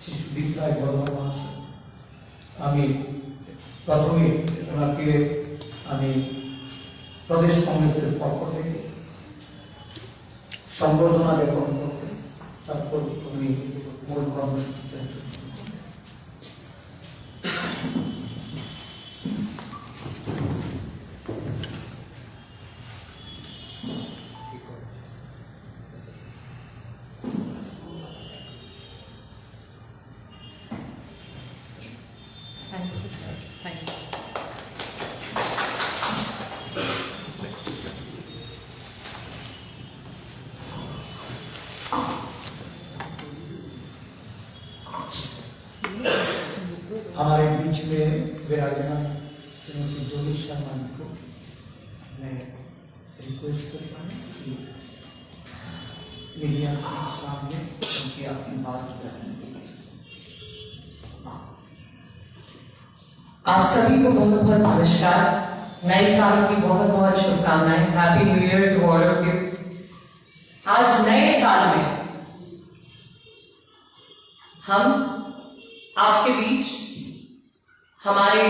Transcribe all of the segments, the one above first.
শিশু বিপ্লব বর্মন মহাশয়, আমি প্রথমে ওনাকে আমি প্রদেশ কংগ্রেসের পক্ষ থেকে সম্বর্ধনা জ্ঞাপন করতে, তারপর উনি মূল কর্মসূচিতে Thank you, sir. Thank you. हमारे बीच में विराजमान श्रीमती डोली शर्मा को मैं रिक्वेस्ट करता हूँ कि मीडिया के सामने उनकी अपनी बात रखने के लिए। आप सभी को बहुत बहुत नमस्कार। नए साल की बहुत बहुत शुभकामनाएं। Happy new year to all of you. आज नए साल में हम आपके बीच हमारे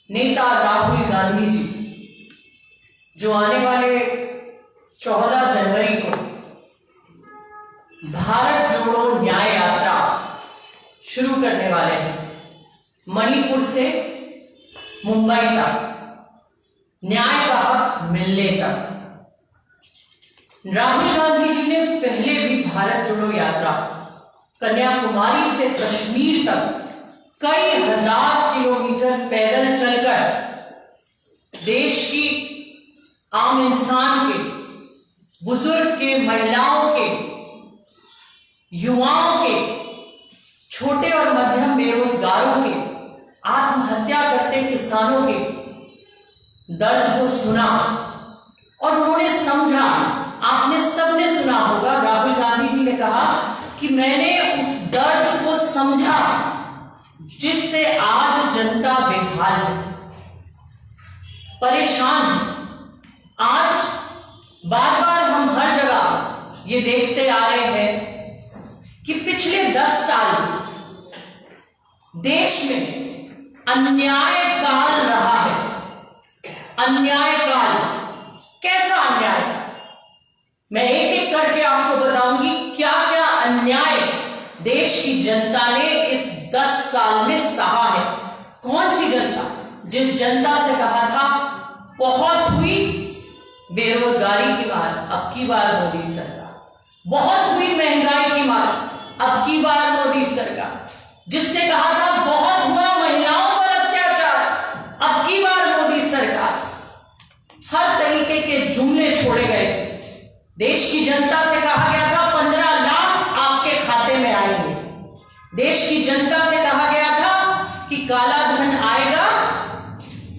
नेता राहुल गांधी जी जो आने वाले 14 जनवरी को भारत जोड़ो न्याय यात्रा शुरू करने वाले हैं। मणिपुर से मुंबई तक न्याय का हक मिलने तक। राहुल गांधी जी ने पहले भी भारत जोड़ो यात्रा कन्याकुमारी से कश्मीर तक कई हजार किलोमीटर पैदल चलकर देश की आम इंसान के, बुजुर्ग के, महिलाओं के, युवाओं के, छोटे और मध्यम बेरोजगारों के, आत्महत्या करते किसानों के दर्द को सुना और उन्होंने समझा। आपने सबने सुना होगा, राहुल गांधी जी ने कहा कि मैंने उस दर्द को समझा जिससे आज जनता बेहाल है, परेशान है। आज बार बार हम हर जगह ये देखते आ रहे हैं कि पिछले 10 साल देश में अन्याय काल रहा है। अन्याय काल, कैसा अन्याय? मैं एक एक करके आपको बताऊंगी क्या क्या अन्याय देश की जनता ने इस 10 साल में सहा है। कौन सी जनता? जिस जनता से कहा था बहुत हुई बेरोजगारी की मार, अब की बार मोदी सरकार। बहुत हुई महंगाई की मार, अब की बार मोदी सरकार। जिससे कहा था बहुत हुआ महिलाओं पर अत्याचार, अब की बार मोदी सरकार। हर तरीके के जुमले छोड़े गए। देश की जनता से कहा गया था 15 लाख आपके खाते में आएंगे। देश की जनता से कहा गया था कि काला धन आएगा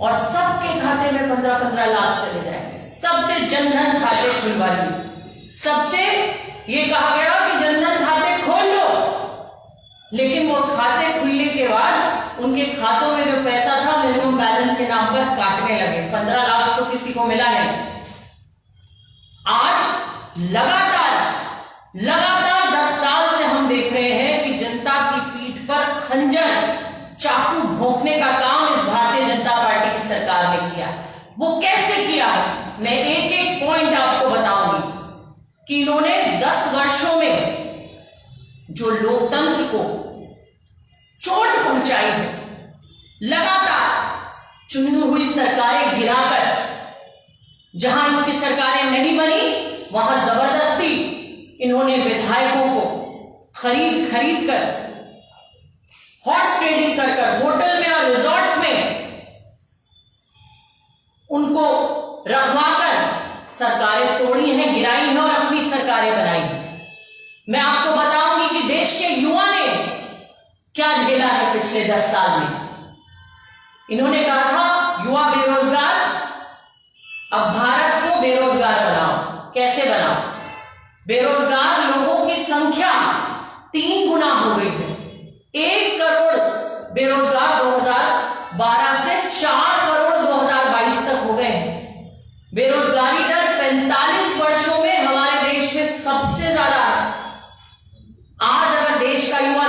और सबके खाते में 15-15 लाख चले जाएंगे। सबसे जनधन खाते खुलवा लिए। सबसे ये कहा गया कि जनधन खाते खोल लो, लेकिन वो खाते खुलने के बाद उनके खातों में जो पैसा था मिनिमम बैलेंस के नाम पर काटने लगे। 15 लाख तो किसी को मिला नहीं। आज लगातार 10 साल से हम देख रहे हैं कि जनता की पीठ पर खंजर, चाकू भोंकने का काम इस भारतीय जनता पार्टी की सरकार ने किया। वो कैसे किया? मैं एक एक पॉइंट आपको बताऊंगी कि इन्होंने 10 वर्षों में जो लोकतंत्र को चोट पहुंचाई है, लगातार चुनी हुई सरकारें गिराकर, जहां इनकी सरकारें नहीं बनी वहां जबरदस्ती इन्होंने विधायकों को खरीद कर, हॉर्स ट्रेडिंग कर होटल में और रिजॉर्ट्स में उनको रखवाकर सरकारें तोड़ी हैं, गिराई हैं और अपनी सरकारें बनाई हैं। मैं आपको बताऊंगी कि देश के युवा ने क्या झेला है पिछले 10 साल में। इन्होंने कहा था युवा बेरोजगार, अब भारत को बेरोजगार बनाओ। कैसे बनाओ? बेरोजगार लोगों की संख्या 3 गुना हो गई है। 1 करोड़ बेरोजगार 2012 से 4 करोड़ 2022 तक हो गए हैं। बेरोजगारी दर 45 वर्षों में हमारे देश में सबसे ज्यादा है। आज अगर देश का युवा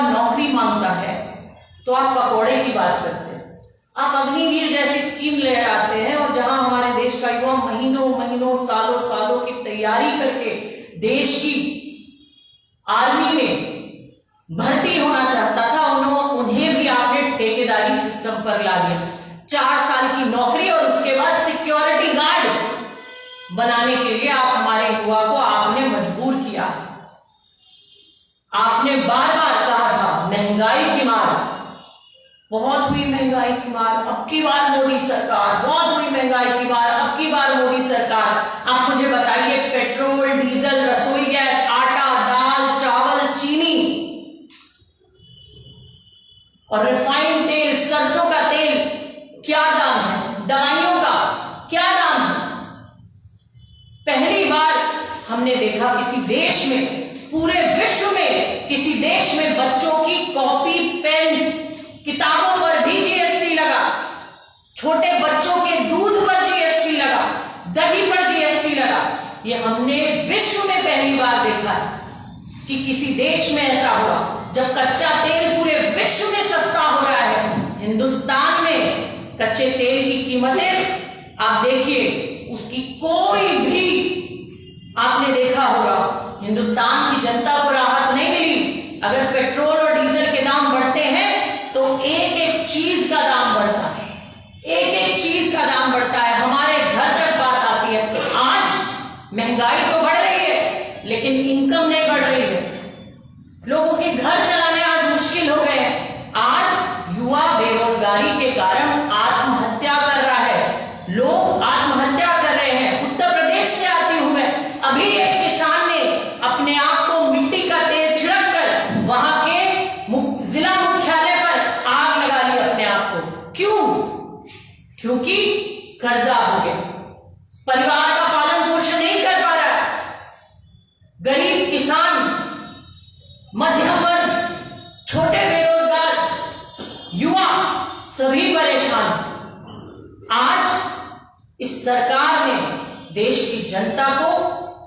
तो आप पकौड़े की बात करते हैं। आप अग्निवीर जैसी स्कीम ले आते हैं और जहां हमारे देश का युवा महीनों महीनों सालों सालों की तैयारी करके देश की आर्मी में भर्ती होना चाहता था, उन्हें भी आपने ठेकेदारी सिस्टम पर ला दिया। 4 साल की नौकरी और उसके बाद सिक्योरिटी गार्ड बनाने के लिए आप हमारे युवा को आपने मजबूर किया। आपने बार बार कहा था महंगाई की मार, बहुत हुई महंगाई की मार, अब की बार मोदी सरकार, बहुत हुई महंगाई की मार, अब की बार मोदी सरकार। आप मुझे बताइए, पेट्रोल, डीजल, रसोई गैस, आटा, दाल, चावल, चीनी और रिफाइंड तेल, सरसों का तेल क्या दाम है? दवाइयों का क्या दाम है? पहली बार हमने देखा किसी देश में, पूरे विश्व में किसी देश में बच्चों की कॉपी, पेन, किताबों पर भी जीएसटी लगा, छोटे बच्चों के दूध पर जीएसटी लगा, दही पर जीएसटी लगा। ये हमने विश्व में पहली बार देखा कि किसी देश में ऐसा हुआ। जब कच्चा तेल पूरे विश्व में सस्ता हो रहा है, हिंदुस्तान में कच्चे तेल की कीमतें आप देखिए, उसकी कोई भी आपने देखा होगा हिंदुस्तान की जनता को राहत नहीं मिली। अगर पेट्रोल और डीजल के दाम बढ़ते हैं तो एक एक चीज का दाम बढ़ता है, एक एक चीज का दाम बढ़ता है, हमारे घर तक बात आती है। आज महंगाई तो बढ़ रही है लेकिन इनकम नहीं बढ़ रही है, लोगों के घर चलाने आज मुश्किल हो गए हैं। आज युवा बेरोजगारी के कारण आत्महत्या कर रहा है, लोग आत्महत्या कर रहे हैं। उत्तर प्रदेश से आती हूं मैं, अभी एक किसान ने अपने आप को मिट्टी का तेल छिड़क कर वहां के जिला मुख्यालय पर आग लगा ली अपने आप को। क्यों? क्योंकि कर्जा हो गया, परिवार का पालन पोषण नहीं कर पा रहा, गरीब किसान, मध्यम वर्ग, छोटे बेरोजगार, युवा सभी परेशान। आज इस सरकार ने देश की जनता को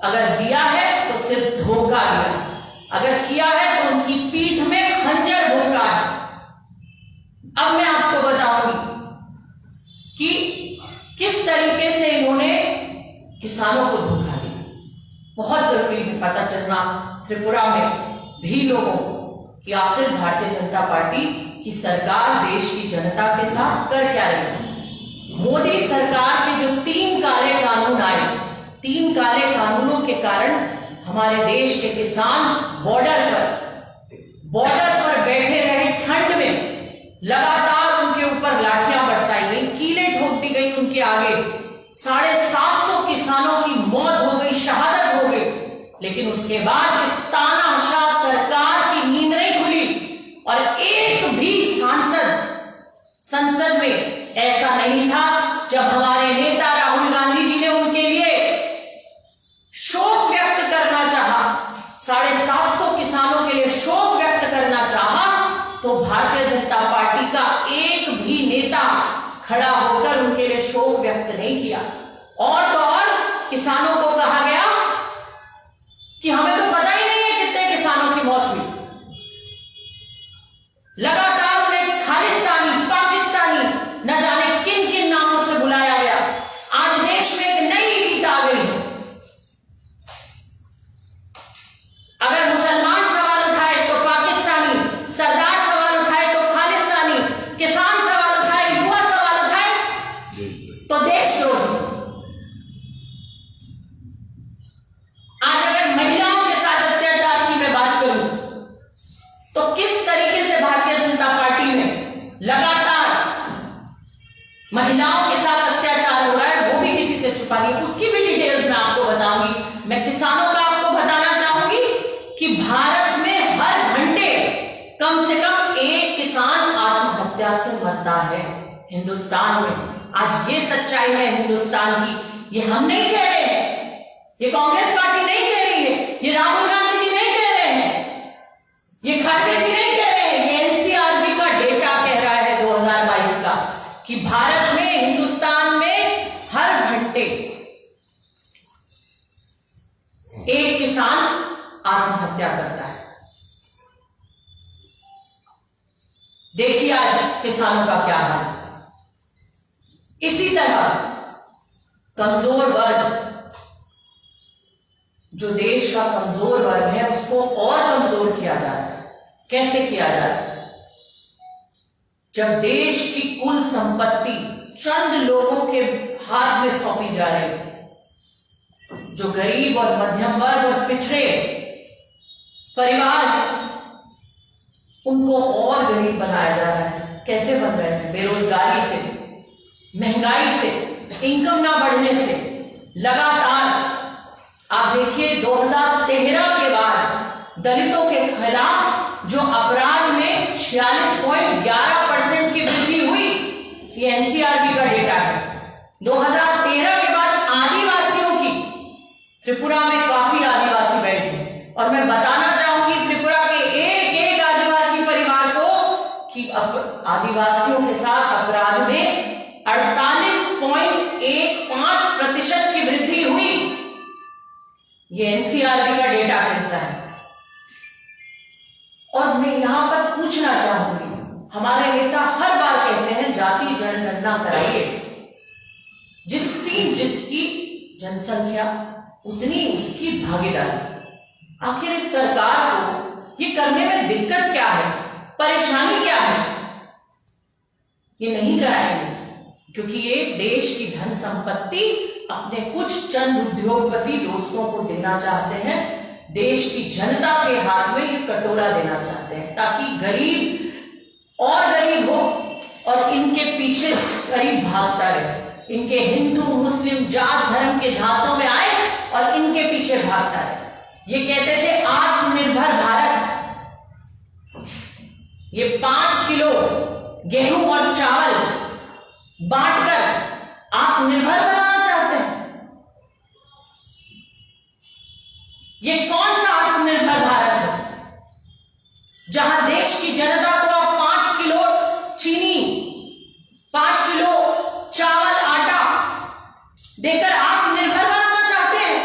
अगर दिया है तो सिर्फ धोखा दिया, अगर किया है तो उनकी पीठ में खंजर भोंका है। अब मैं आपको बताऊंगी कि किस तरीके से इन्होंने किसानों को धोखा दिया। बहुत जरूरी है पता चलना त्रिपुरा में भी लोगों को कि आखिर भारतीय जनता पार्टी की सरकार देश की जनता के साथ कर क्या रही है। मोदी सरकार के जो 3 काले कानून आए, 3 काले कानूनों के कारण हमारे देश के किसान बॉर्डर पर बैठे रहे ठंड में, लगातार उनके ऊपर लाठियां बरसाई गई, कीलें ठोक दी गई उनके आगे, 750 किसानों की मौत हो गई, शहादत हो गई। लेकिन उसके बाद इस तानाशाह सरकार की नींद नहीं खुली और एक भी सांसद संसद में ऐसा नहीं था जब हमारे नेता राहुल गांधी जी ने उनके लिए शोक व्यक्त करना चाहा, 750 किसानों के लिए शोक व्यक्त करना चाहा, तो भारतीय जनता पार्टी का एक भी नेता खड़ा होकर उनके लिए शोक व्यक्त नहीं किया। और तो और किसानों को कहा गया कि हमें तो पता ही नहीं है कितने किसानों की मौत हुई। लगातार उन्हें खालिस्तानी, पाकिस्तानी, न जाने किन किन नामों से बुलाया गया। आज देश में एक नई रीत आ गई है, अगर मुसलमान सवाल उठाए तो पाकिस्तानी, सरदार सवाल उठाए तो खालिस्तानी, किसान सवाल उठाए, युवा सवाल उठाए तो देशद्रोही। आज अगर महिलाओं के साथ अत्याचार की मैं बात करूं तो किस तरीके से भारतीय जनता पार्टी में लगातार महिलाओं के साथ अत्याचार हो रहा है, वो भी किसी से छुपा नहीं, उसकी भी डिटेल्स मैं आपको बताऊंगी। मैं किसानों का आपको बताना चाहूंगी कि भारत में हर घंटे कम से कम एक किसान आत्महत्या से मरता है हिंदुस्तान में। आज ये सच्चाई है हिंदुस्तान की, ये हम नहीं कह रहे हैं, ये कांग्रेस पार्टी नहीं कह रही है, ये राहुल गांधी जी नहीं कह रहे हैं, ये खड़गे जी नहीं कह रहे हैं, ये एनसीआरबी का डेटा कह रहा है 2022 का कि भारत में, हिंदुस्तान में हर घंटे एक किसान आत्महत्या करता है। देखिए आज किसानों का क्या हाल है। इसी तरह कमजोर वर्ग, जो देश का कमजोर वर्ग है, उसको और कमजोर किया जा रहा है। कैसे किया जा रहा है? जब देश की कुल संपत्ति चंद लोगों के हाथ में सौंपी जा रही है, जो गरीब और मध्यम वर्ग और पिछड़े परिवार उनको और गरीब बनाया जा रहा है। कैसे बन रहे हैं? बेरोजगारी से, महंगाई से, इनकम ना बढ़ने से। लगातार आप देखिए 2013 के बाद दलितों के खिलाफ जो अपराध में 46.11% की वृद्धि हुई, ये एनसीआरबी का डेटा है। 2013 के बाद आदिवासियों की, त्रिपुरा में काफी आदिवासी बैठे, और मैं बताना चाहूंगी त्रिपुरा के एक एक आदिवासी परिवार को कि आदिवासियों के साथ अपराध में 48.15% की वृद्धि हुई। ये एनसीआरबी का डेटा कहता है। और मैं यहां पर पूछना चाहूंगी, हमारे नेता हर बार कहते हैं जाति जनगणना कराइए, जिसकी जनसंख्या उतनी उसकी भागीदारी। आखिर इस सरकार को ये करने में दिक्कत क्या है, परेशानी क्या है? ये नहीं कराएंगे क्योंकि ये देश की धन संपत्ति अपने कुछ चंद उद्योगपति दोस्तों को देना चाहते हैं। देश की जनता के हाथ में ये कटोरा देना चाहते हैं ताकि गरीब और गरीब हो और इनके पीछे गरीब भागता रहे। इनके हिंदू मुस्लिम जात धर्म के झांसों में आए और इनके पीछे भागता रहे। ये कहते थे आत्मनिर्भर भारत। ये 5 किलो गेहूं और चावल बांटकर आत्मनिर्भर बनाना चाहते हैं। ये कौन सा आत्मनिर्भर भारत है जहां देश की जनता को आप 5 किलो चीनी, 5 किलो चावल, आटा देकर आत्मनिर्भर बनाना चाहते हैं?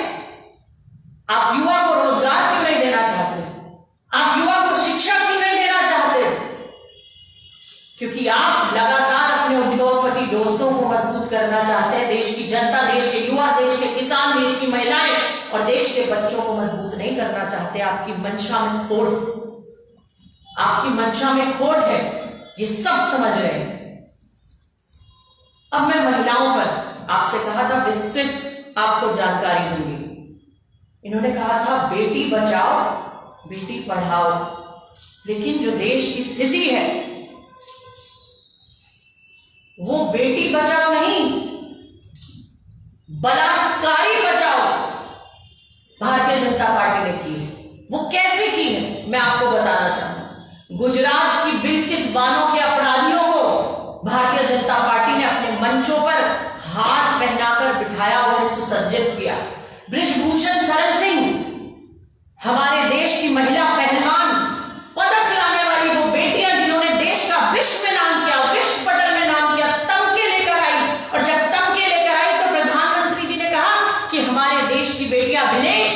आप युवा को रोजगार क्यों नहीं देना चाहते? आप युवा को शिक्षा क्यों नहीं देना चाहते? क्योंकि आप लगातार अपने उद्योगपति दोस्तों को मजबूत करना चाहते हैं। देश की जनता, देश के युवा, देश के किसान, देश की महिलाएं और देश के बच्चों को मजबूत नहीं करना चाहते। आपकी मंशा में खोट है, ये सब समझ रहे हैं। अब मैं महिलाओं पर आपसे कहा था विस्तृत आपको जानकारी दूंगी। इन्होंने कहा था बेटी बचाओ बेटी पढ़ाओ, लेकिन जो देश की स्थिति है वो बेटी बचाओ नहीं, बलात्कारी बचाओ भारतीय जनता पार्टी ने की है। वो कैसे की है मैं आपको बताना चाहूंगा। गुजरात की बिल्किस बानो के अपराधियों को भारतीय जनता पार्टी ने अपने मंचों पर हाथ पहनाकर बिठाया और सुसज्जित किया। बृजभूषण शरण सिंह, हमारे देश की महिला पहलवान, पदक लाने वाली वो बेटियां जिन्होंने देश का विश्व में नाम किया, विश्व पटल में नाम किया, तमके लेकर आई। और जब तमके लेकर आई तो प्रधानमंत्री जी ने कहा कि हमारे देश की बेटियां, विनेश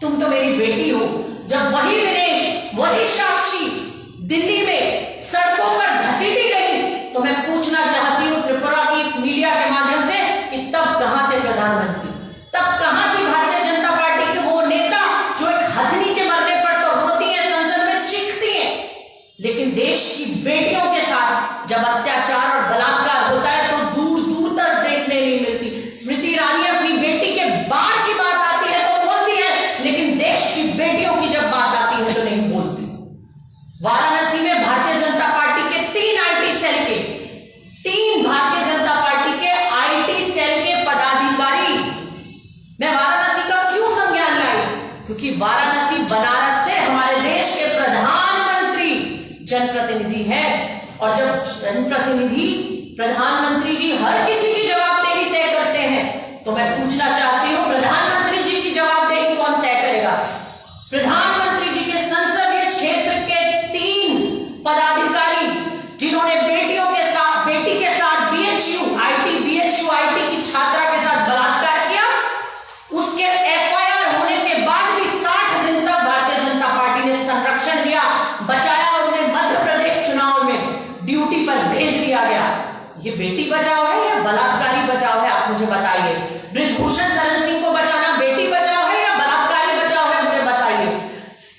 तुम तो मेरी बेटी हो। जब वही विनेश, वही साक्षी दिल्ली में सड़कों पर घसीटी गई तो मैं पूछना चाहती हूं त्रिपुरा की इस मीडिया के माध्यम से कि तब कहां थे प्रधानमंत्री? तब कहां थी भारतीय जनता पार्टी के वो नेता जो एक हथनी के मरने पर तो रोती है, संसद में चीखती है, लेकिन देश की बेटियों के साथ जब अत्याचार और बलात्कार होता है तो दूर दूर तक देखने नहीं मिलती। स्मृति ईरानी अपनी बेटी के बार की बात आती है तो बोलती है, लेकिन देश की बेटियों की जब बात आती है तो नहीं बोलती। वाराणसी में भारतीय जनता पार्टी के 3 आईटी सेल के, 3 भारतीय जनता पार्टी के आईटी सेल के पदाधिकारी, मैं वाराणसी का क्यों संज्ञान लाई? क्योंकि वाराणसी बनारस से हमारे देश के प्रधानमंत्री जनप्रतिनिधि है, और जब जनप्रतिनिधि प्रधानमंत्री जी हर किसी की जवाबदेही तय करते हैं तो मैं पूछना चाहती हूं प्रधानमंत्री जी की जवाबदेही कौन तय करेगा? प्रधानमंत्री जी के संसदीय क्षेत्र के 3 पदाधिकारी जिन्होंने बेटी के साथ बीएचयू आईटी की छात्रा के साथ बलात्कार किया, उसके एफआईआर होने के बाद भी 60 दिन तक भारतीय जनता पार्टी ने संरक्षण दिया, बचाया और उन्हें मध्य प्रदेश चुनाव में बेटी बचाओ है या बलात्कारी बचाओ है? आप मुझे बताइए। बृजभूषण शरण सिंह को बचाना बेटी बचाओ है या बलात्कारी बचाओ है? मुझे बताइए।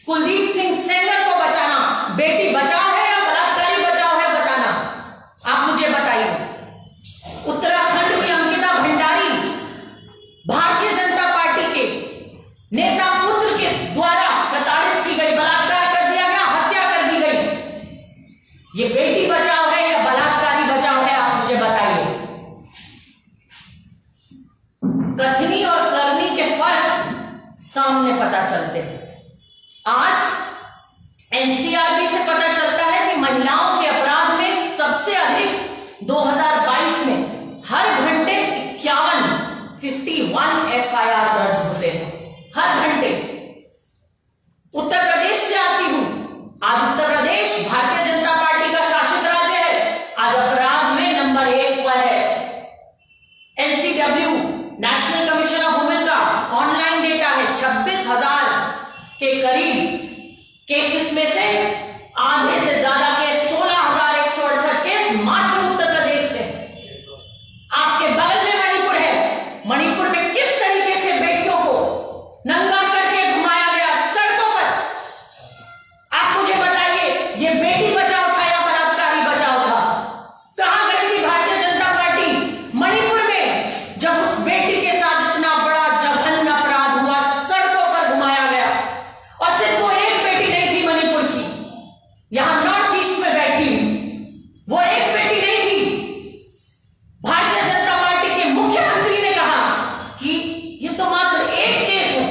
कुलदीप सिंह सेंगर को बचाना बेटी बचाओ है या बलात्कारी बचाओ है? बताना, आप मुझे बताइए। उत्तराखंड की अंकिता भंडारी भारतीय जनता पार्टी के नेता पुत्र के द्वारा प्रताड़ित की गई, बलात्कार कर दिया गया, हत्या कर दी गई। ये बेटी बचाओ है या बलात्कारी बचाओ है? आप मुझे बताइए। कथनी और करनी के फर्क सामने पता चलते हैं। आज एनसीआरबी से पता चलता है कि महिलाओं के अपराध में सबसे अधिक 2022 में हर घंटे 51 एफआईआर दर्ज होते हैं, हर घंटे। उत्तर प्रदेश से आती हूं। आज उत्तर प्रदेश भारतीय जनता पार्टी का शासित राज्य है। आज अपराध में नंबर 1 पर है। NCW national commission of women का ऑनलाइन डेटा है। 26,000 के करीब केसेस में से आधे से ज्यादा केस 16,168 केस मात्र उत्तर प्रदेश में। आपके बगल में मणिपुर है। मणिपुर में किस तरीके से बेटियों को नंगा करके घुमाया गया सड़कों पर? आप मुझे बताइए, ये बेटी बचाओ था या बलात्कारी बचाओ था? कहां गई थी भारतीय जनता पार्टी मणिपुर में जब उस बेटी के साथ इतना बड़ा जघन्य अपराध हुआ, सड़कों पर घुमाया गया? और सिर्फ वो एक बेटी नहीं थी मणिपुर की, यहां नॉर्थ ईस्ट में बैठी वो एक बेटी नहीं थी। भारतीय जनता पार्टी के मुख्यमंत्री ने कहा कि ये तो मात्र एक केस है,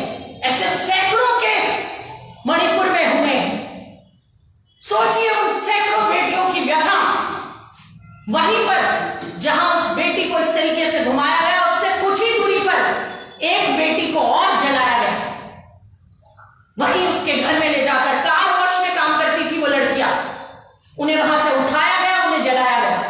ऐसे सैकड़ों केस मणिपुर में हुए। सोचिए उन सैकड़ों बेटियों की व्यथा। वहीं पर जहां उस बेटी को इस तरीके से घुमाया गया, उससे कुछ ही दूरी पर एक बेटी को और जलाया गया। वहीं उसके घर में ले जाकर, कार वॉश में काम करती थी वो लड़कियां, उन्हें वहां से उठाया गया, उन्हें जलाया गया।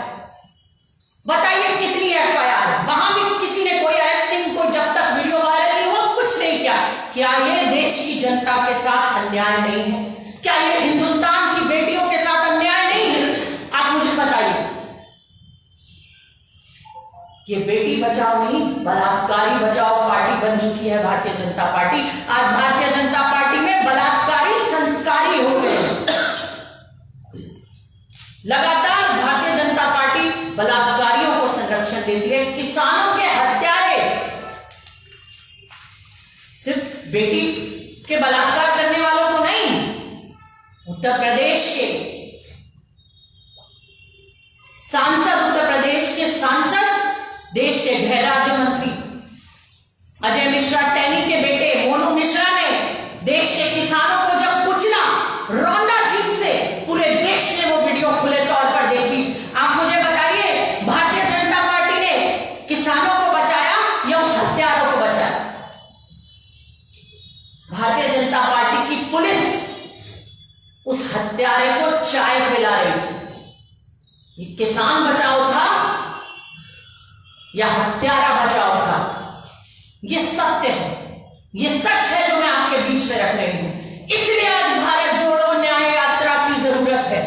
बताइए कितनी एफआईआर? वहां भी किसी ने कोई अरेस्टिंग को, जब तक वीडियो वायरल नहीं हुआ, कुछ नहीं किया। क्या ये देश की जनता के साथ अन्याय नहीं है? क्या ये हिंदुस्तान की बेटियों के साथ अन्याय नहीं है? आप मुझे बताइए। ये बेटी बचाओ नहीं, बलात्कारी बचाओ पार्टी बन चुकी है भारतीय जनता पार्टी। आज भारतीय जनता पार्टी में बलात्कारी संस्कारी हो गए। लगातार भारतीय जनता पार्टी बलात्कारियों को संरक्षण देती है। किसानों के हत्यारे सिर्फ बेटी के बलात्कार करने वालों को नहीं, उत्तर प्रदेश के सांसद, उत्तर प्रदेश के सांसद, देश के गृह राज्य मंत्री अजय मिश्रा टैनी के बेटे मोनू मिश्रा ने देश के किसानों को जब कुचला रौंदा जीप से, पूरे देश ने वो वीडियो खुले तौर पर देखी। आप मुझे बताइए, भारतीय जनता पार्टी ने किसानों को बचाया या उस हत्यारों को बचाया? भारतीय जनता पार्टी की पुलिस उस हत्यारे को चाय पिला रही थी। ये किसान बचाओ था या हत्यारा बचाओ था? ये सत्य है, ये सच है जो मैं आपके बीच में रख रही हूं। इसलिए आज भारत जोड़ो न्याय यात्रा की जरूरत है।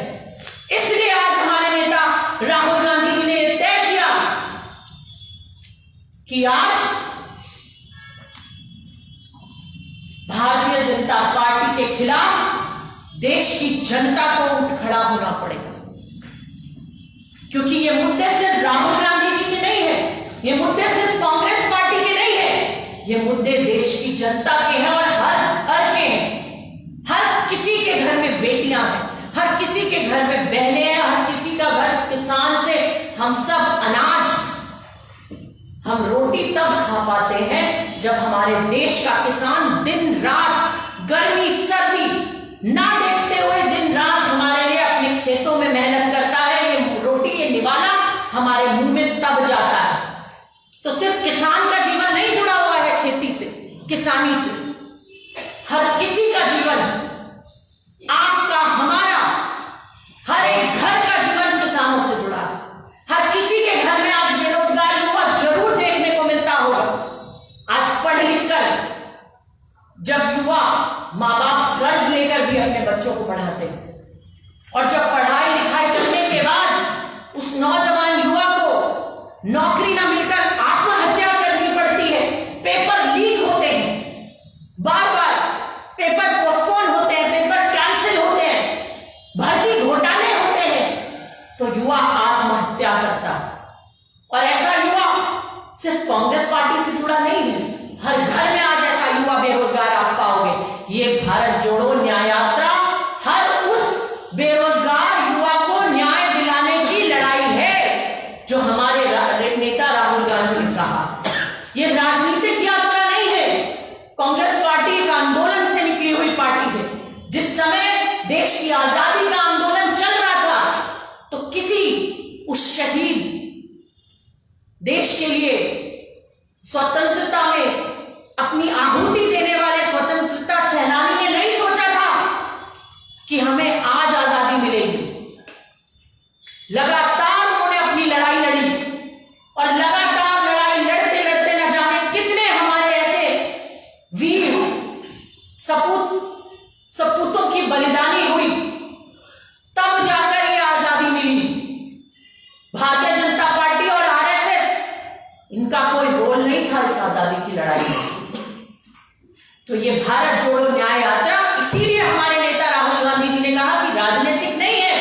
इसलिए आज हमारे नेता राहुल गांधी जी ने तय किया कि आज भारतीय जनता पार्टी के खिलाफ देश की जनता को उठ खड़ा होना पड़ेगा, क्योंकि ये मुद्दे सिर्फ राहुल गांधी जी के नहीं है, ये मुद्दे सिर्फ कांग्रेस पार्टी के नहीं है, ये मुद्दे देश की जनता के हैं और हर घर के हैं। हर किसी के घर में बेटियां हैं, हर किसी के घर में बहनें हैं, हर किसी का घर किसान से हम सब अनाज, हम रोटी तब खा पाते हैं जब हमारे देश का किसान दिन रात गर्मी सर्दी ना देखते हुए दिन रात हमारे लिए अपने खेतों में मेहनत करता है। ये रोटी, ये निवाला हमारे मुंह में तब जाता है। तो सिर्फ किसान का जीवन नहीं जुड़ा हुआ है खेती से, किसानी से। हर किसी का जीवन, आपका, हमारा, हर एक घर का जीवन किसानों से जुड़ा है। हर किसी के घर में आज बेरोजगार युवा जरूर देखने को मिलता होगा। आज पढ़ लिख कर जब युवा, माँ बाप कर्ज लेकर भी अपने बच्चों को पढ़ाते हैं, और जब पढ़ाई लिखाई करने के बाद उस नौजवान युवा को नौकरी ना मिलकर आत्महत्या करनी पड़ती है, पेपर लीक होते हैं, बार बार पेपर पोस्टपोन होते हैं, पेपर कैंसिल होते हैं, भर्ती घोटाले होते हैं, तो युवा आत्महत्या करता है। और ऐसा युवा सिर्फ कांग्रेस पार्टी से जुड़ा नहीं है, हर घर में आज ऐसा युवा बेरोजगार आप पाओगे। ये भारत जोड़ो न्याय यात्रा हर उस बेरोजगार युवा को न्याय दिलाने की लड़ाई है जो हमारे नेता राहुल गांधी ने कहा। ये राजनीतिक यात्रा नहीं है। कांग्रेस पार्टी एक आंदोलन से निकली हुई पार्टी है। जिस समय देश की आजादी का आंदोलन चल रहा था तो किसी उस शहीद देश के लिए स्वतंत्रता में अपनी आहुति देने वाले स्वतंत्रता सेनानी ने नहीं सोचा था कि हमें आज आजादी मिलेगी। लगातार उन्होंने अपनी लड़ाई लड़ी और लगातार लड़ाई लड़ते लड़ते न जाने कितने हमारे ऐसे वीर सपूतों की बलिदानी हुई, तब जाकर ये आजादी मिली। भारतीय जनता पार्टी और आरएसएस, इनका कोई रोल नहीं था इस आजादी की लड़ाई में। तो ये भारत जोड़ो न्याय यात्रा इसीलिए हमारे नेता राहुल गांधी जी ने कहा कि राजनीतिक नहीं है,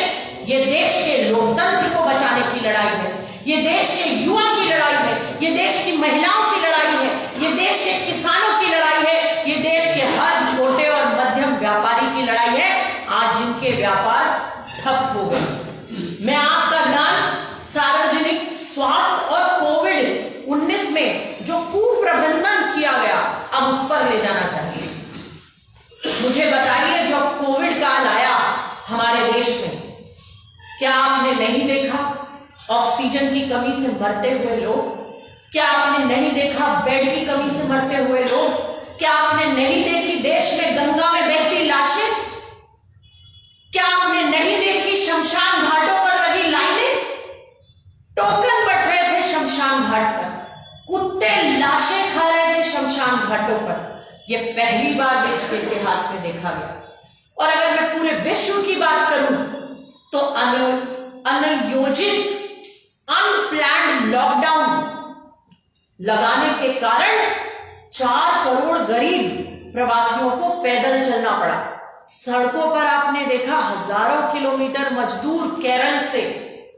ये देश के लोकतंत्र को बचाने की लड़ाई है, ये देश के युवा की लड़ाई है, ये देश की महिलाओं की लड़ाई है, ये देश के किसानों की लड़ाई है, ये देश के हर छोटे और मध्यम व्यापारी की लड़ाई है। आज जिनके व्यापार ठप हो गए। मैं आपका ध्यान सार्वजनिक स्वास्थ्य और कोविड-19 में जो कुप्रबंधन किया गया अब उस पर ले जाना चाहिए। मुझे बताइए, जब कोविड काल आया हमारे देश में, क्या आपने नहीं देखा ऑक्सीजन की कमी से मरते हुए लोग? क्या आपने नहीं देखा बेड की कमी से मरते हुए लोग? क्या आपने नहीं देखी देश में गंगा में बहती लाशें? क्या आपने नहीं देखी शमशान घाटों पर लगी लाइनें? टोकन बट रहे थे शमशान घाट पर, कुत्ते लाशें खा रहे थे शमशान घाटों पर। यह पहली बार देश के इतिहास में देखा गया। और अगर मैं पूरे विश्व की बात करूं तो अनयोजित अनप्लान्ड लॉकडाउन लगाने के कारण 4 करोड़ गरीब प्रवासियों को पैदल चलना पड़ा। सड़कों पर आपने देखा हजारों किलोमीटर मजदूर केरल से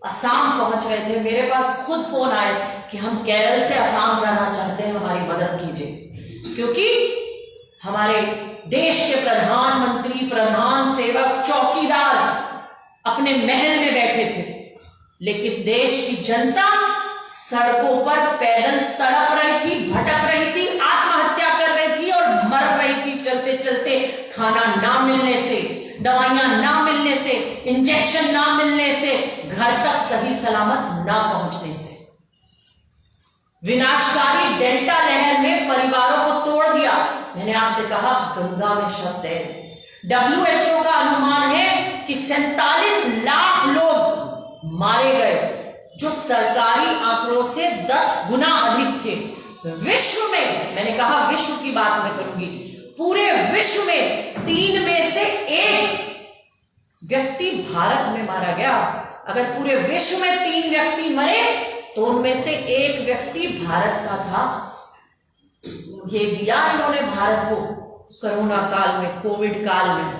असम पहुंच रहे थे। मेरे पास खुद फोन आए कि हम केरल से असम जाना चाहते हैं, हमारी मदद कीजिए। क्योंकि हमारे देश के प्रधानमंत्री, प्रधान सेवक, चौकीदार अपने महल में बैठे थे, लेकिन देश की जनता सड़कों पर पैदल तड़प रही थी, भटक रही थी, आत्महत्या कर रही थी और मर रही थी चलते चलते। खाना ना मिलने से, दवाइयां ना मिलने से, इंजेक्शन ना मिलने से, घर तक सही सलामत ना पहुंचने से। विनाशकारी डेल्टा लहर ने परिवारों को तोड़ दिया। मैंने आपसे कहा गंगा में शव तैरे। WHO का अनुमान है कि 47 लाख लोग मारे गए, जो सरकारी आंकड़ों से 10 गुना अधिक थे। विश्व में, मैंने कहा विश्व की बात मैं करूंगी, पूरे विश्व में 3 में से 1 व्यक्ति भारत में मारा गया। अगर पूरे विश्व में 3 व्यक्ति मरे तो उनमें से 1 व्यक्ति भारत का था। ये दिया इन्होंने भारत को कोरोना काल में, कोविड काल में।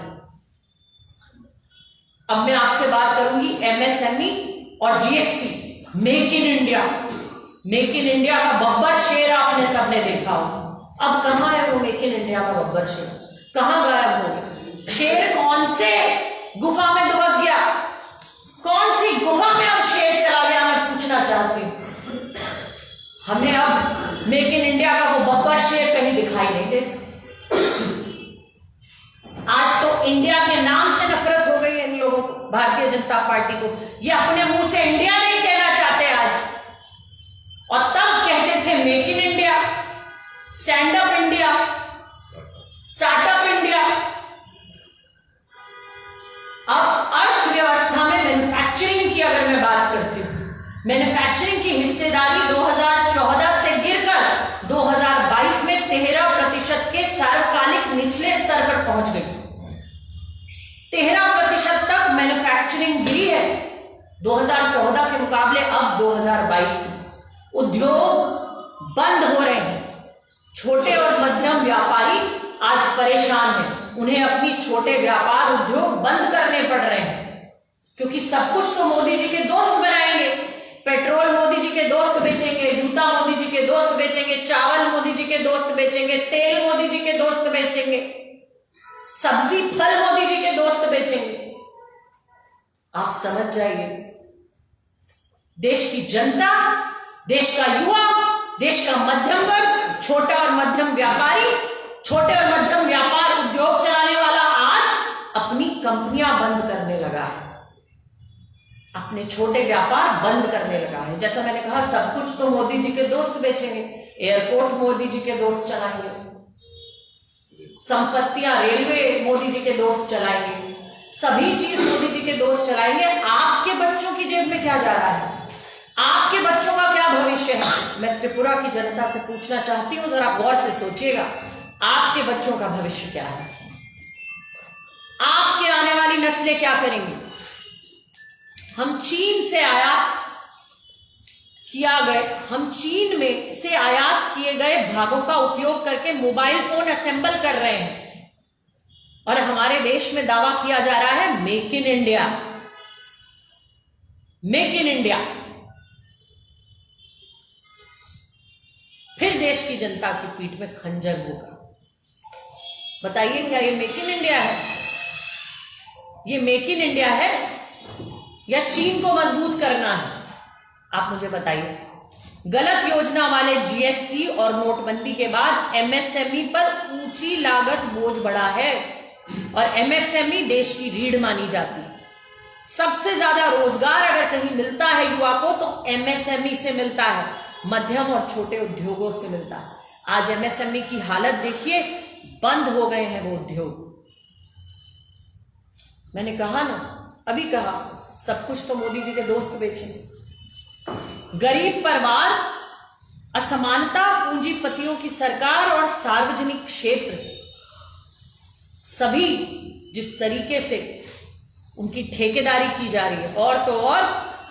अब मैं आपसे बात करूंगी MSME और GST, make in India. Make in India का बब्बर शेर आपने सबने देखा हो। अब कहां है वो मेक इन इंडिया का बब्बर शेर? कहां गायब हो गया? शेर कौन से गुफा में दुबक गया? कौन सी गुफा में अब शेर चला गया? मैं पूछना चाहती हूं। हमें अब मेक इन इंडिया का वो बब्बर शेर कहीं दिखाई नहीं देता। आज तो इंडिया के नाम से नफरत हो गई है इन लोगों को, भारतीय जनता पार्टी को। ये अपने मुंह से इंडिया नहीं कहना चाहते आज, और तब कहते थे make in India, stand up India, startup India. अब अर्थव्यवस्था में मैन्युफैक्चरिंग की अगर मैं बात करती हूं, मैन्युफैक्चरिंग की हिस्सेदारी 2014 से गिरकर 2022 में 13% के सार्वकालिक निचले स्तर पर पहुंच गई। 13% तक मैन्युफैक्चरिंग गिरी है 2014 के मुकाबले अब 2022 में। उद्योग बंद हो रहे हैं। छोटे और मध्यम व्यापारी आज परेशान हैं, उन्हें अपनी छोटे व्यापार उद्योग बंद करने पड़ रहे हैं, क्योंकि सब कुछ तो मोदी जी के दोस्त बनाएंगे। पेट्रोल मोदी जी के दोस्त बेचेंगे, जूता मोदी जी के दोस्त बेचेंगे, चावल मोदी जी के दोस्त बेचेंगे, तेल मोदी जी के दोस्त बेचेंगे, सब्जी फल मोदी जी के दोस्त बेचेंगे। आप समझ जाइए, देश की जनता, देश का युवा, देश का मध्यम वर्ग, छोटा और मध्यम व्यापारी, छोटे और मध्यम व्यापार उद्योग चलाने वाला आज अपनी कंपनियां बंद करने लगा है, अपने छोटे व्यापार बंद करने लगा है। जैसा मैंने कहा, सब कुछ तो मोदी जी के दोस्त बेचेंगे, एयरपोर्ट मोदी जी के दोस्त चलाएंगे, संपत्तियां रेलवे मोदी जी के दोस्त चलाएंगे, सभी चीज मोदी जी के दोस्त चलाएंगे। आपके बच्चों की जेब में क्या जा रहा है? आपके बच्चों का क्या भविष्य है? मैं त्रिपुरा की जनता से पूछना चाहती हूं, जरा गौर से सोचिएगा, आपके बच्चों का भविष्य क्या है? आपके आने वाली नस्लें क्या करेंगी? हम चीन से आयात किए गए भागों का उपयोग करके मोबाइल फोन असेंबल कर रहे हैं, और हमारे देश में दावा किया जा रहा है make in India, make in India. फिर देश की जनता की पीठ में खंजर होगा। बताइए, क्या ये मेक इन इंडिया है? ये मेक इन इंडिया है या चीन को मजबूत करना है? आप मुझे बताइए। गलत योजना वाले जीएसटी और नोटबंदी के बाद एमएसएमई पर ऊंची लागत बोझ बढ़ा है, और एमएसएमई देश की रीढ़ मानी जाती है। सबसे ज्यादा रोजगार अगर कहीं मिलता है युवा को तो एमएसएमई से मिलता है, मध्यम और छोटे उद्योगों से मिलता है। आज एमएसएमई की हालत देखिए, बंद हो गए हैं वो उद्योग। मैंने कहा ना, अभी कहा, सब कुछ तो मोदी जी के दोस्त बेचेंगे। गरीब परिवार, असमानता, पूंजीपतियों की सरकार और सार्वजनिक क्षेत्र, सभी जिस तरीके से उनकी ठेकेदारी की जा रही है। और तो और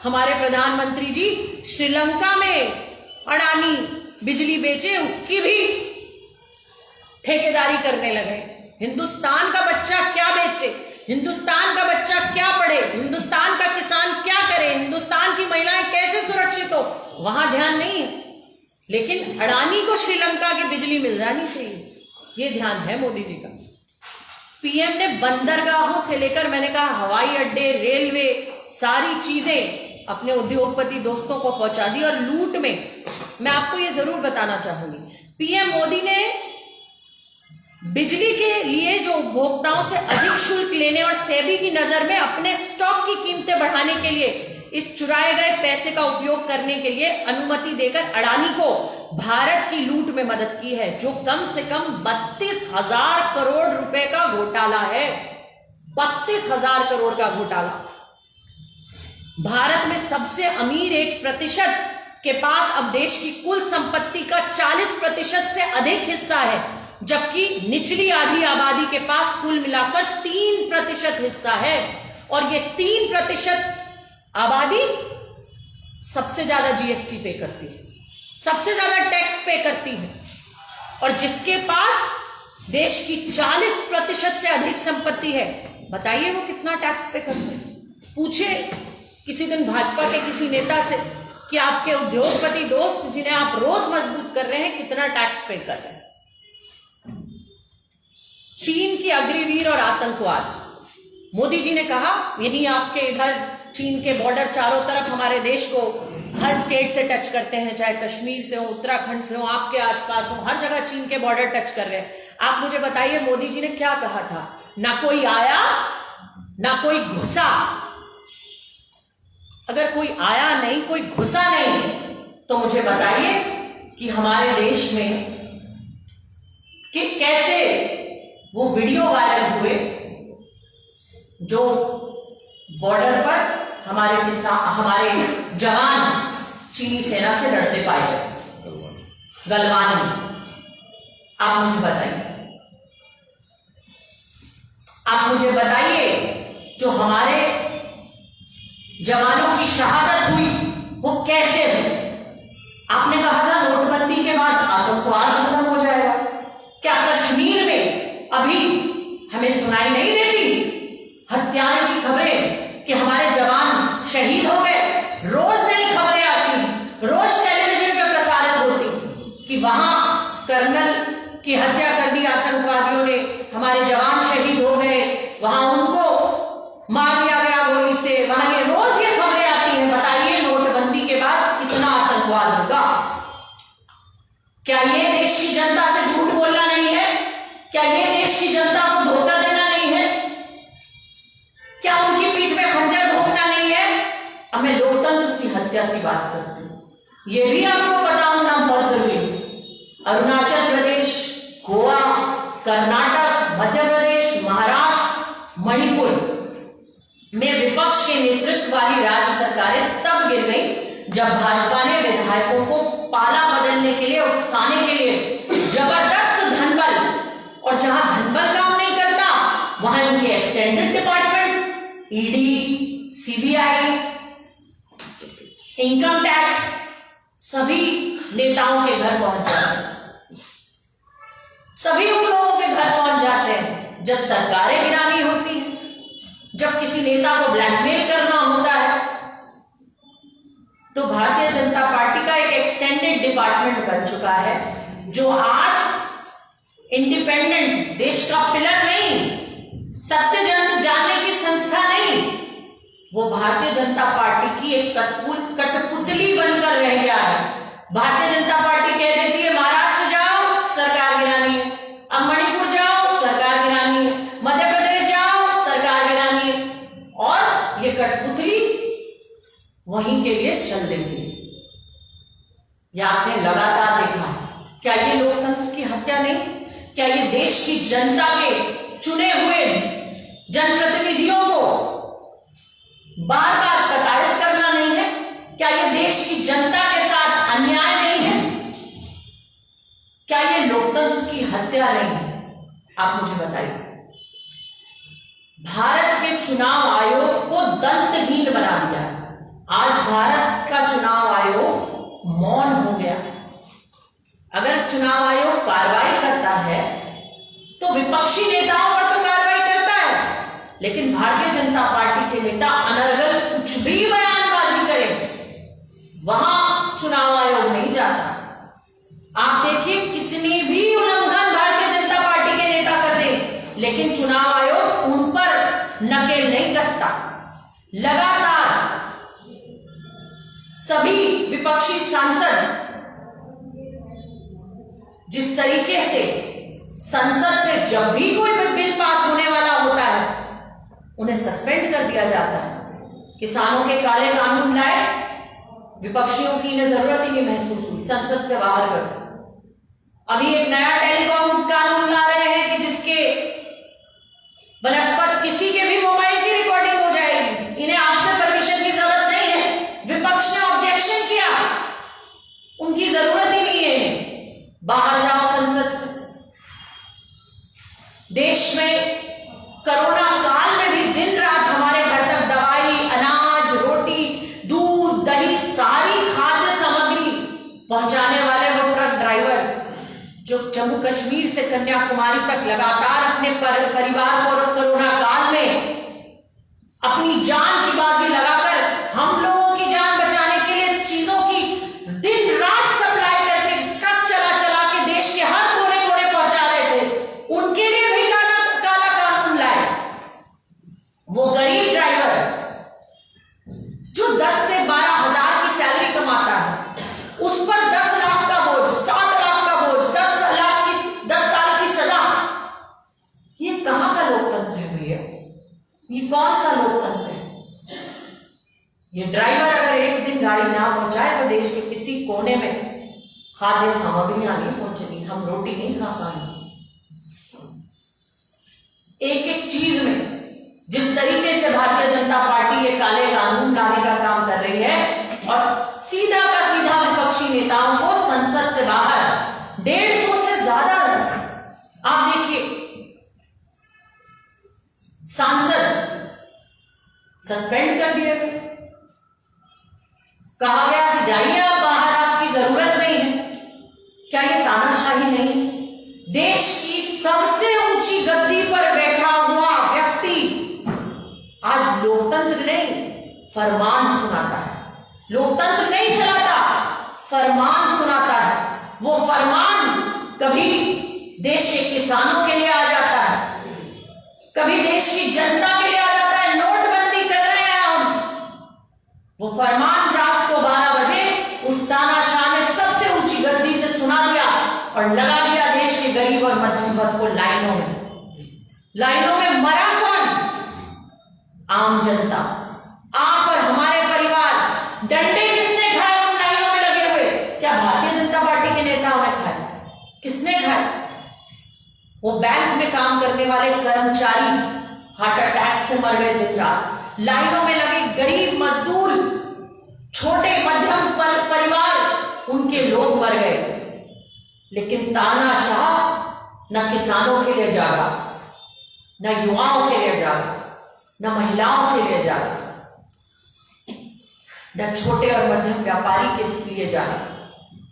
हमारे प्रधानमंत्री जी श्रीलंका में अडानी बिजली बेचे, उसकी भी ठेकेदारी करने लगे। हिंदुस्तान का बच्चा क्या बेचे, हिंदुस्तान का बच्चा क्या पढ़े, हिंदुस्तान का किसान क्या करे, हिंदुस्तान की महिलाएं कैसे सुरक्षित हो, वहां ध्यान नहीं है। लेकिन अडानी को श्रीलंका की बिजली मिल जानी चाहिए, ये ध्यान है मोदी जी का। पीएम ने बंदरगाहों से लेकर, मैंने कहा, हवाई अड्डे, रेलवे, सारी चीजें अपने उद्योगपति दोस्तों को पहुंचा दी। और लूट में मैं आपको ये जरूर बताना चाहूंगी, पीएम मोदी ने बिजली के लिए जो उपभोक्ताओं से अधिक शुल्क लेने और सेबी की नजर में अपने स्टॉक की कीमतें बढ़ाने के लिए इस चुराए गए पैसे का उपयोग करने के लिए अनुमति देकर अडानी को भारत की लूट में मदद की है, जो कम से कम 32,000 करोड़ रुपए का घोटाला है। 32,000 करोड़ का घोटाला। भारत में सबसे अमीर 1% के पास अब देश की कुल संपत्ति का 40% से अधिक हिस्सा है, जबकि निचली आधी आबादी के पास कुल मिलाकर 3% हिस्सा है। और ये 3% आबादी सबसे ज्यादा जीएसटी पे करती है, सबसे ज्यादा टैक्स पे करती है, और जिसके पास देश की 40% से अधिक संपत्ति है, बताइए वो कितना टैक्स पे करते हैं। पूछे किसी दिन भाजपा के किसी नेता से कि आपके उद्योगपति दोस्त जिन्हें आप रोज मजबूत कर रहे हैं, कितना टैक्स पे कर रहे हैं। चीन की अग्निवीर और आतंकवाद, मोदी जी ने कहा, यही आपके इधर चीन के बॉर्डर चारों तरफ हमारे देश को हर स्टेट से टच करते हैं, चाहे कश्मीर से हो, उत्तराखंड से हो, आपके आसपास हो, हर जगह चीन के बॉर्डर टच कर रहे हैं। आप मुझे बताइए, मोदी जी ने क्या कहा था? ना कोई आया ना कोई घुसा। अगर कोई आया नहीं, कोई घुसा नहीं, तो मुझे बताइए कि हमारे देश में कि कैसे वो वीडियो वायरल हुए जो बॉर्डर पर हमारे जवान चीनी सेना से लड़ते पाए गए गलवान में। आप मुझे बताइए जो हमारे जवानों की शहादत हुई वो कैसे हुई? आपने कहा था नोटबंदी के बाद आतंकवाद खत्म हो जाएगा। क्या कश्मीर में अभी हमें सुनाई नहीं देती हत्याएं की खबरें कि हमारे जवान शहीद हो गए? रोज नई खबरें आती, रोज टेलीविजन पे प्रसारित होती कि वहां कर्नल की हत्या कर दी आतंकवादियों ने, हमारे जवान शहीद हो गए, वहां उनको मार दिया गया गोली से। वहां ये रोज ये खबरें आती हैं। बताइए नोटबंदी के बाद कितना आतंकवाद होगा? क्या ये देश की जनता से झूठ बोलना नहीं है? क्या ये देश की जनता को धोखा देना नहीं है? क्या उनकी पीठ में खंजर भोंकना नहीं है? अब मैं लोकतंत्र की हत्या की बात करती हूं, ये भी आपको बताऊंगा बहुत जरूरी है। अरुणाचल प्रदेश, गोवा, कर्नाटक, मध्य प्रदेश, महाराष्ट्र, मणिपुर में विपक्ष के नेतृत्व वाली राज्य सरकारें तब गिर गई जब भाजपा ने विधायकों को पाला बदलने के लिए, उकसाने के लिए जबरदस्त धनबल, और जहां धनबल काम नहीं करता वहां इनके extended department, ED, CBI, income tax, सभी नेताओं के घर पहुंच जाते हैं, सभी उन लोगों के घर पहुंच जाते हैं जब सरकारें गिरानी होती है, जब किसी नेता को ब्लैकमेल करना होता है। तो भारतीय जनता पार्टी का एक एक्सटेंडेड डिपार्टमेंट बन चुका है जो आज इंडिपेंडेंट, देश का पिलर नहीं, सत्य जानने की संस्था नहीं, वो भारतीय जनता पार्टी की एक कठपुतली बनकर रह गया है। भारतीय जनता पार्टी कह देती है महाराष्ट्र जाओ सरकार गिरानी है, अब मणिपुर जाओ सरकार गिरानी है, मध्य प्रदेश जाओ सरकार गिरानी है, और ये कठपुतली वहीं के लिए चल देती है। यह आपने लगातार देखा। क्या ये लोकतंत्र की हत्या नहीं? क्या ये देश की जनता के चुने हुए जनप्रतिनिधियों को बार बार प्रताड़ित करना नहीं है? क्या ये देश की जनता के साथ अन्याय नहीं है? क्या ये लोकतंत्र की हत्या नहीं है? आप मुझे बताइए। भारत के चुनाव आयोग को दंतहीन बना दिया। आज भारत का चुनाव आयोग मौन हो गया। अगर चुनाव आयोग कार्रवाई करता है तो विपक्षी नेताओं पर तो कार्रवाई करता है, लेकिन भारतीय जनता पार्टी के नेता अनर्गल कुछ भी बयानबाजी करें वहां चुनाव आयोग नहीं जाता। आप देखिए कितनी भी उल्लंघन भारतीय जनता पार्टी के नेता कर दें, लेकिन चुनाव आयोग उन पर नकेल नहीं कसता। लगातार सभी विपक्षी सांसद जिस तरीके से संसद से जब भी कोई बिल पास होने वाला होता है उन्हें सस्पेंड कर दिया जाता है। किसानों के काले कानून लाए, विपक्षियों की इन्हें जरूरत ही नहीं महसूस हुई, संसद से बाहर कर। अभी एक नया टेलीकॉम कानून ला रहे हैं कि जिसके बनस्पत किसी के भी मोबाइल की रिकॉर्डिंग हो जाएगी। इन्हें आपसे परमिशन की जरूरत नहीं है। विपक्ष ने ऑब्जेक्शन किया, उनकी जरूरत ही नहीं है, बाहर जाओ संसद से। देश में कोरोना काल में भी दिन रात हमारे घर तक दवाई, अनाज, रोटी, दूध, दही, सारी खाद्य सामग्री पहुंचाने वाले वो ट्रक ड्राइवर जो जम्मू कश्मीर से कन्याकुमारी तक लगातार अपने परिवार को कोरोना काल में अपनी जान की बाजी लगाकर हम लोगों की जान बचाने के लिए चीजों की दिन रात सप्लाई करके ट्रक चला चला के देश के हर कोने कोने पहुंचा रहे थे, उनके लिए भी काला कानून लाए। वो गरीब ड्राइवर जो 10 से 12 हजार की सैलरी कमाता है, उस पर 10 लाख का बोझ, 7 लाख का बोझ, 10 साल की सजा। ये कहां का लोकतंत्र है भैया? ये कौन सा लोकतंत्र है? ये ड्राइवर अगर एक दिन गाड़ी ना पहुंचाए तो देश के किसी कोने में खाद्य सामग्रियां नहीं पहुंचेगी, हम रोटी नहीं खा पाएंगे। एक एक चीज में जिस तरीके से भारतीय जनता पार्टी ये काले कानून लाने का काम कर रही है और सीधा का सीधा विपक्षी नेताओं को संसद से बाहर 150 से ज्यादा, आप देखिए सांसद सस्पेंड कर दिए गए। कहा गया कि जाइए आप बाहर, आपकी जरूरत नहीं। देश की सबसे ऊंची गद्दी पर बैठा हुआ व्यक्ति आज लोकतंत्र नहीं फरमान सुनाता है। लोकतंत्र नहीं चलाता, फरमान सुनाता है। वो फरमान कभी देश के किसानों के लिए आ जाता है, कभी देश की जनता के लिए आ जाता है। नोटबंदी कर रहे हैं हम, वो फरमान रात को 12 बजे उस तानाशाह ने सबसे ऊंची गद्दी से सुना दिया और लगा दिया देश के गरीब और मध्यम वर्ग को लाइनों में। लाइनों में मरा कौन? आम जनता। आप और हमारे परिवार। डंडे किसने खाए उन लाइनों में लगे हुए? क्या भारतीय जनता पार्टी के नेताओं ने खाए? किसने खाए? वो बैंक में काम करने वाले कर्मचारी हार्ट अटैक से मर गए दिन रात। लाइनों में लगे गरीब मजदूर, छोटे मध्यम परिवार, उनके लोग मर गए। लेकिन तानाशाह न किसानों के लिए जागा, न युवाओं के लिए जागा, न महिलाओं के लिए जागा, न छोटे और मध्यम व्यापारी के लिए जागा।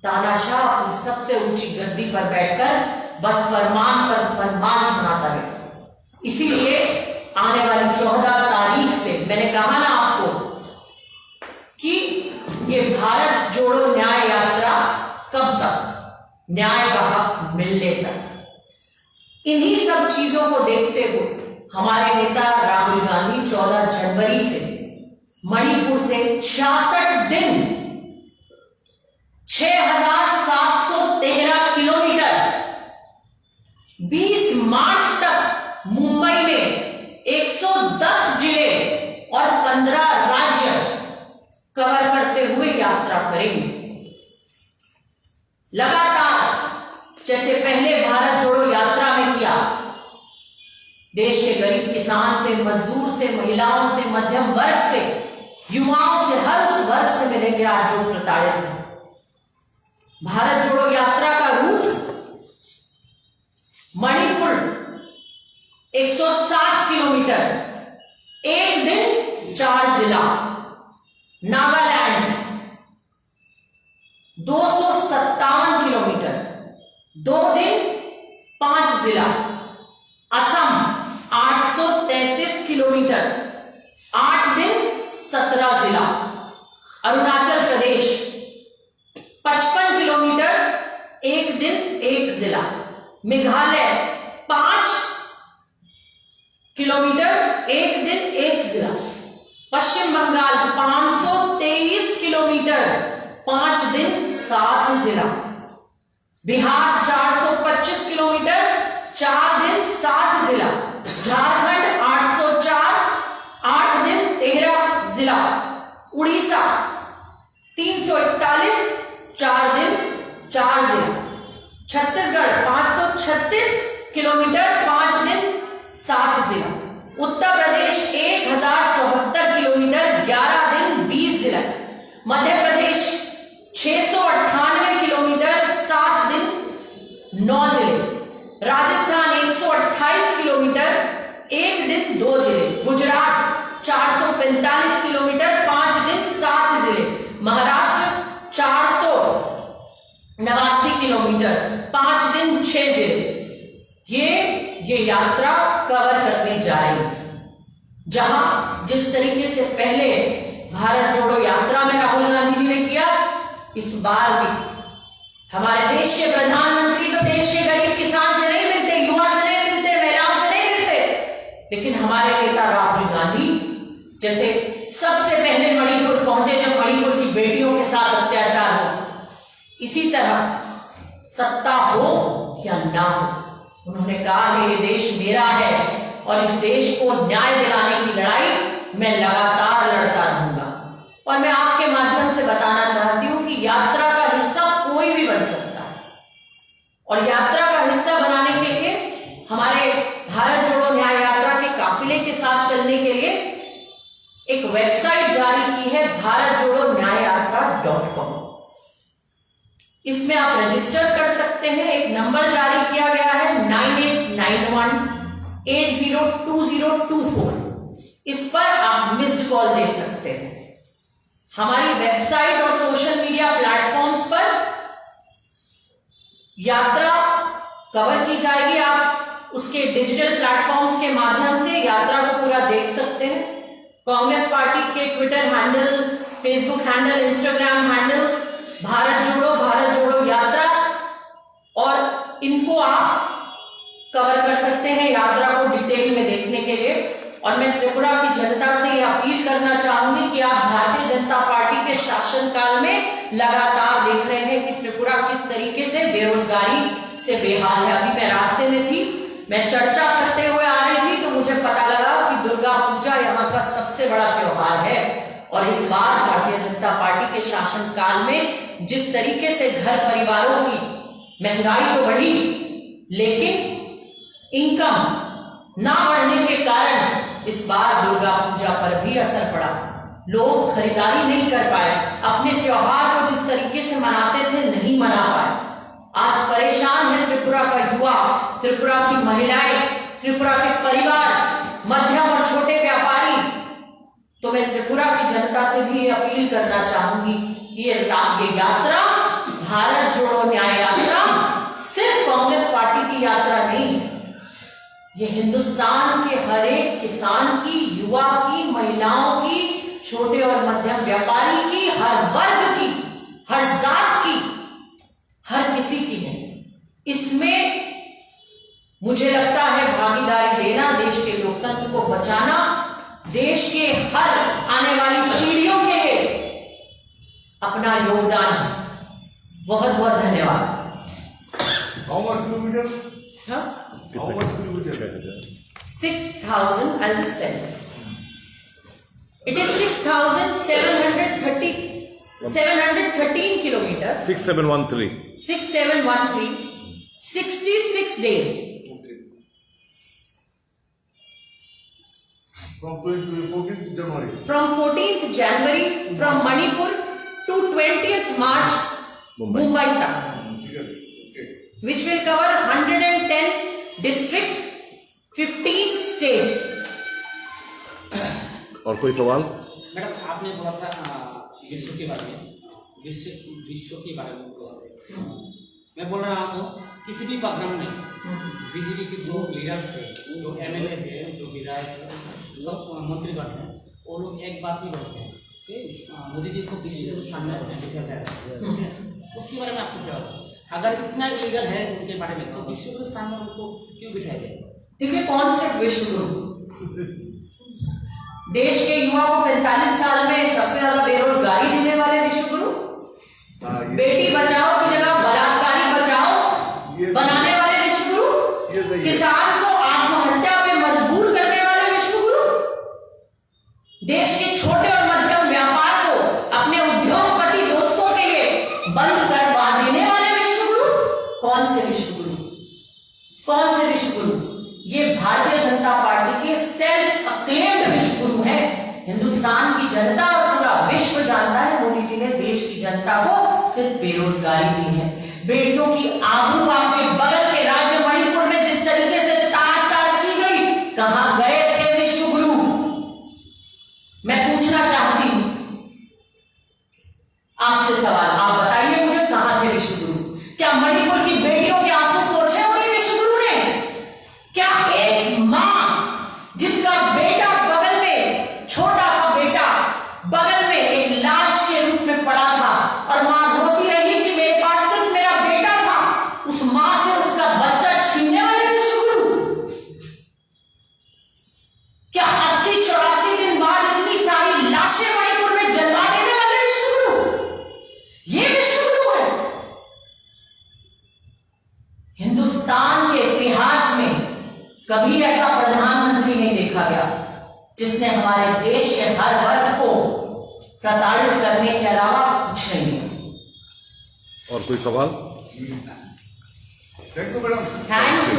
तानाशाह अपनी सबसे ऊंची गद्दी पर बैठकर बस फरमान पर फरमान सुनाता है। इसीलिए आने वाली 14 तारीख से मैंने कहा ना आपको कि ये भारत जोड़ो न्याय यात्रा कब तक, न्याय का हक मिलने तक। इन्हीं सब चीजों को देखते हुए हमारे नेता राहुल गांधी 14 जनवरी से मणिपुर से 66 दिन 6713 किलोमीटर, 20 मार्च तक मुंबई में 110 जिले और 15 राज्य कवर करते हुए यात्रा करेंगे। लगातार जैसे पहले भारत जोड़ो यात्रा में किया, देश के गरीब किसान से, मजदूर से, महिलाओं से, मध्यम वर्ग से, युवाओं से, हर उस वर्ग से मिलेंगे आज जो प्रताड़ित हैं। भारत जोड़ो यात्रा का रूट मणिपुर 107 किलोमीटर, एक दिन 4 जिला, नागालैंड 257 किलोमीटर, 2 दिन 5 जिला, असम 833 किलोमीटर, 8 दिन 17 जिला, अरुणाचल प्रदेश 55 किलोमीटर, 1 दिन 1 जिला, मेघालय 5 किलोमीटर, 1 दिन 1 जिला, पश्चिम बंगाल 523 किलोमीटर, 5 दिन 7 जिला, बिहार 425 किलोमीटर, 4 दिन 7 जिला, झारखंड 804, 8 दिन 13 जिला, उड़ीसा 341, 4 दिन 4 जिला, छत्तीसगढ़ 536 किलोमीटर, 5 दिन 7 जिला, उत्तर प्रदेश 1074 किलोमीटर, 11 दिन 20 जिला, मध्य प्रदेश 698 किलोमीटर, 7 दिन 9 जिले, राजस्थान 128 किलोमीटर, 1 दिन 2 जिले, गुजरात 445 किलोमीटर, 5 दिन 7 जिले, महाराष्ट्र 489 किलोमीटर, 5 दिन 6 जिले। ये यात्रा कवर करने जा रही है। जहां जिस तरीके से पहले भारत जोड़ो यात्रा में राहुल गांधी जी ने किया, इस बार भी हमारे देश के प्रधानमंत्री तो देश के गरीब किसान से नहीं मिलते, युवा से नहीं मिलते, महिलाओं से नहीं मिलते, लेकिन हमारे नेता राहुल गांधी जैसे सबसे पहले मणिपुर पहुंचे जब मणिपुर की बेटियों के साथ अत्याचार हो, इसी तरह सत्ता हो या ना हो, उन्होंने कहा है ये देश मेरा है और इस देश को न्याय दिलाने की लड़ाई मैं लगातार लड़ता रहूंगा। और मैं आपके माध्यम से बताना चाहती हूं कि यात्रा का हिस्सा कोई भी बन सकता है, और यात्रा का हिस्सा बनाने के लिए हमारे भारत जोड़ो न्याय यात्रा के काफिले के साथ चलने के लिए एक वेबसाइट जारी की है, bharatjodoNyayatra.com। इसमें आप रजिस्टर कर सकते हैं। एक नंबर जारी किया गया है 9891802024, इस पर आप मिस्ड कॉल दे सकते हैं। हमारी वेबसाइट और सोशल मीडिया प्लेटफॉर्म्स पर यात्रा कवर की जाएगी। आप उसके डिजिटल प्लेटफॉर्म्स के माध्यम से यात्रा को पूरा देख सकते हैं। कांग्रेस पार्टी के Twitter handle, Facebook handle, Instagram handles Bharat जोड़ो यात्रा, और इनको आप कवर कर सकते हैं यात्रा को डिटेल में देखने के लिए। और मैं त्रिपुरा की जनता से यह अपील करना चाहूंगी कि आप भारतीय जनता पार्टी के शासनकाल में लगातार देख रहे हैं कि त्रिपुरा किस तरीके से बेरोजगारी से बेहाल है। अभी मैं रास्ते में थी, मैं चर्चा करते हुए आ रही थी तो मुझे पता लगा कि दुर्गा पूजा यहाँ का सबसे बड़ा त्योहार है, और इस बार भारतीय जनता पार्टी के शासनकाल में जिस तरीके से घर परिवारों की महंगाई तो बढ़ी, लेकिन इनकम ना बढ़ने के कारण इस बार दुर्गा पूजा पर भी असर पड़ा। लोग खरीदारी नहीं कर पाए, अपने त्योहार को जिस तरीके से मनाते थे नहीं मना पाए। आज परेशान है त्रिपुरा का युवा, त्रिपुरा की महिलाएं, त्रिपुरा के परिवार, मध्यम और छोटे व्यापारी। तो मैं त्रिपुरा की जनता से भी अपील करना चाहूंगी कि ये यात्रा, भारत जोड़ो न्याय यात्रा, सिर्फ कांग्रेस पार्टी की यात्रा नहीं है। ये हिंदुस्तान के हर एक किसान की, युवा की, महिलाओं की, छोटे और मध्यम व्यापारी की, हर वर्ग की, हर जात की, हर किसी की है। इसमें मुझे लगता है भागीदारी देना, देश के लोकतंत्र को बचाना, देश के हर आने वाली पीढ़ियों के लिए अपना योगदान। बहुत बहुत धन्यवाद। How much kilometer? हाँ? How much kilometer? 6,000. I'll just tell you. It is 6,713 kilometers. 6713. 6713. 66 days. Okay. From 14th January. From 14th January from Manipur to 20th March Mumbai tak, Okay. which will cover 110 districts, 15 states. और कोई सवाल? Madam, आपने बोला था विश्व के बारे में, विश्व के बारे में बोला था। मैं बोल रहा हूँ किसी भी प्रोग्राम में बीजेपी के जो लीडर्स है, जो एमएलए है, जो विधायक है, सब मंत्रीगण है, वो लोग एक बात ही बोलते हैं कि मोदी जी को विश्व के स्थान में बिठाया जाएगा। उसके बारे में आपको क्या होगा? अगर इतना इलीगल है उनके बारे में, तो विश्व के स्थान में उनको क्यों बिठाया जाएगा? देखिए, कौन से विश्व गुरु? देश के युवा को 45 साल में सबसे ज्यादा बेरोजगारी देने वाले विश्व गुरु, बेटी बचाओ की जगह बलात्कारी बचाओ बनाने वाले विश्व गुरु, किसान को आत्महत्या पे मजबूर करने वाले विश्व गुरु, देश के छोटे और मध्यम व्यापार को अपने उद्योगपति दोस्तों के लिए बंद करवा देने वाले विश्व गुरु। कौन से विश्व गुरु? कौन से विश्व गुरु? ये भारतीय जनता पार्टी के सेल्फ अक्लेम्ड विश्व गुरु हैं। हिंदुस्तान की जनता और पूरा विश्व जानता है मोदी जी ने देश की जनता को सिर्फ बेरोजगारी दी है। बेटियों की आबरू आपके बगल के राज्य मणिपुर में जिस तरीके से तार की गई, कहां गए थे विश्व गुरु? मैं पूछना चाहती हूं आपसे सवाल, आप बताइए मुझे, कहां थे विश्व गुरु? क्या मणिपुर की बेटियों के आंसू पोंछे होंगे विश्व गुरु ने? क्या एक मां जिसका बेटा बगल में, छोटा सा बेटा बगल में एक लाश के रूप में पड़ा था और मां रोती रही कि मेरे पास सिर्फ मेरा बेटा था, उस मां से उसका बच्चा छीनने वाले विश्व गुरु? क्या 80-84 दिन बाद इतनी सारी लाशें मणिपुर में जलवा देने वाले विश्व गुरु? ये विश्व गुरु है? हिंदुस्तान के इतिहास में कभी ऐसा प्रधानमंत्री नहीं देखा गया जिसने हमारे देश के हर वर्ग को प्रताड़ित करने के अलावा कुछ नहीं किया। और कोई सवाल? Thank you, madam. Thank you.